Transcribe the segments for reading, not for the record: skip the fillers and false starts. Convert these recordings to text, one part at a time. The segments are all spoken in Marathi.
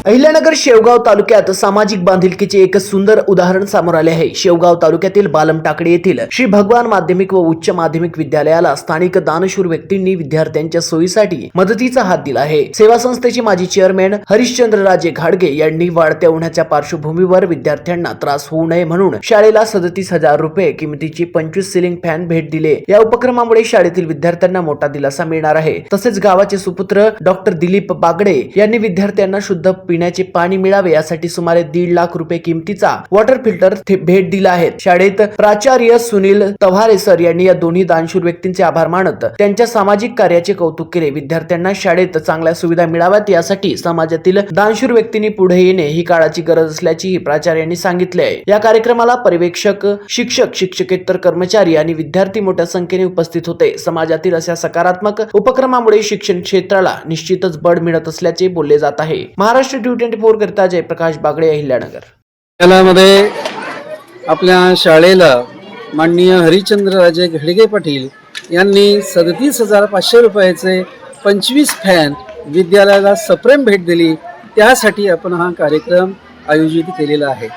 अहिल्यानगर शेवगाव तालुक्यात सामाजिक बांधिलकीचे एक सुंदर उदाहरण समोर आले आहे। शेवगाव तालुक्यातील बालमटाकडे येथील श्री भगवान माध्यमिक व उच्च माध्यमिक विद्यालयाला स्थानिक दानशूर व्यक्तींनी विद्यार्थ्यांच्या सोयीसाठी मदतीचा हात दिला आहे। सेवा संस्थेचे माजी चेअरमॅन हरिश्चंद्रराजे घाडगे यांनी वाढत्या उन्हाच्या पार्श्वभूमीवर विद्यार्थ्यांना त्रास होऊ नये म्हणून शाळेला 37,000 रुपये किमतीची 25 सिलिंग फॅन भेट दिले। या उपक्रमामुळे शाळेतील विद्यार्थ्यांना मोठा दिलासा मिळणार आहे। तसेच गावाचे सुपुत्र डॉक्टर दिलीप बागडे यांनी विद्यार्थ्यांना शुद्ध पिण्याचे पाणी मिळावे यासाठी सुमारे 1.5 लाख रुपये किमतीचा वॉटर फिल्टर भेट दिला आहे। शाळेत प्राचार्य सुनील तव्हारे सर यांनी या दोन्ही दानशूर व्यक्तींचे आभार मानत त्यांच्या सामाजिक कार्याचे कौतुक केले। विद्यार्थ्यांना शाळेत चांगल्या सुविधा मिळाव्यात यासाठी समाजातील दानशूर व्यक्तींनी पुढे येणे ही काळाची गरज असल्याचेही प्राचार्यांनी सांगितले आहे। या कार्यक्रमाला पर्यवेक्षक, शिक्षक, शिक्षकेतर कर्मचारी आणि विद्यार्थी मोठ्या संख्येने उपस्थित होते। समाजातील अशा सकारात्मक उपक्रमामुळे शिक्षण क्षेत्राला निश्चितच बळ मिळत असल्याचे बोलले जात आहे। महाराष्ट्र 24 करता जयप्रकाश बागडे, अहिल्यानगर। त्यामध्ये आपल्या शाळेला माननीय हरिश्चंद्रराजे घाडगे पाटील यांनी 37,500 रुपयाचे 25 फॅन विद्यालयाला सप्रेम भेट दिली। त्यासाठी आपण हा कार्यक्रम आयोजित केलेला आहे।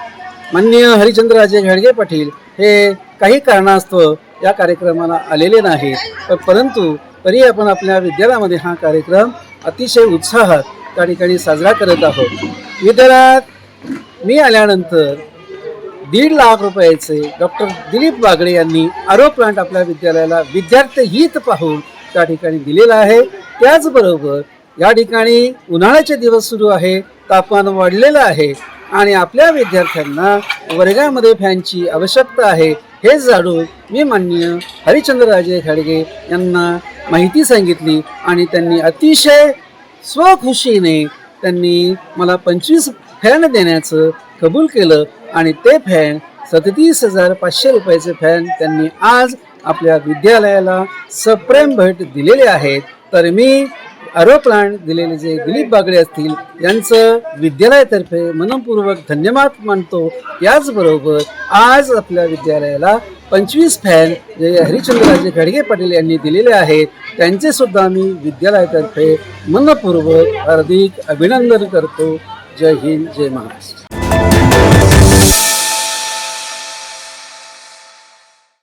माननीय हरिश्चंद्रराजे घाडगे पाटील हे काही कारणास्तव या कार्यक्रमाला आलेले नाहीत, परंतु तरी आपण आपल्या विद्यालयामध्ये हा कार्यक्रम अतिशय उत्साहात त्या ठिकाणी साजरा करत आहोत। विद्यालयात मी आल्यानंतर 1.5 लाख रुपयाचे डॉक्टर दिलीप बागडे यांनी आरो प्लांट आपल्या विद्यालयाला विद्यार्थी हित पाहून त्या ठिकाणी दिलेला आहे। त्याचबरोबर या ठिकाणी उन्हाळ्याचे दिवस सुरू आहे, तापमान वाढलेलं आहे आणि आपल्या विद्यार्थ्यांना वर्गामध्ये फॅनची आवश्यकता आहे हे जाणून मी माननीय हरिश्चंद्रराजे घाडगे यांना माहिती सांगितली आणि त्यांनी अतिशय स्वखुशीने त्यांनी मला 25 फॅन देण्याचं कबूल केलं आणि ते फॅन 37,500 रुपयाचे फॅन त्यांनी आज आपल्या विद्यालयाला सप्रेम भेट दिलेले आहेत। तर मी आरो प्लांट दिलेले जे दिलीप बागडे असतील यांचं विद्यालयातर्फे मनपूर्वक धन्यवाद मानतो। याचबरोबर आज आपल्या विद्यालयाला 25 फॅन जे हरिश्चंद्रराजे घाडगे पाटील यांनी दिलेले आहेत त्यांचे सुद्धा मी विद्यालयातर्फे मनपूर्वक हार्दिक अभिनंदन करतो। जय हिंद, जय महाराष्ट्र।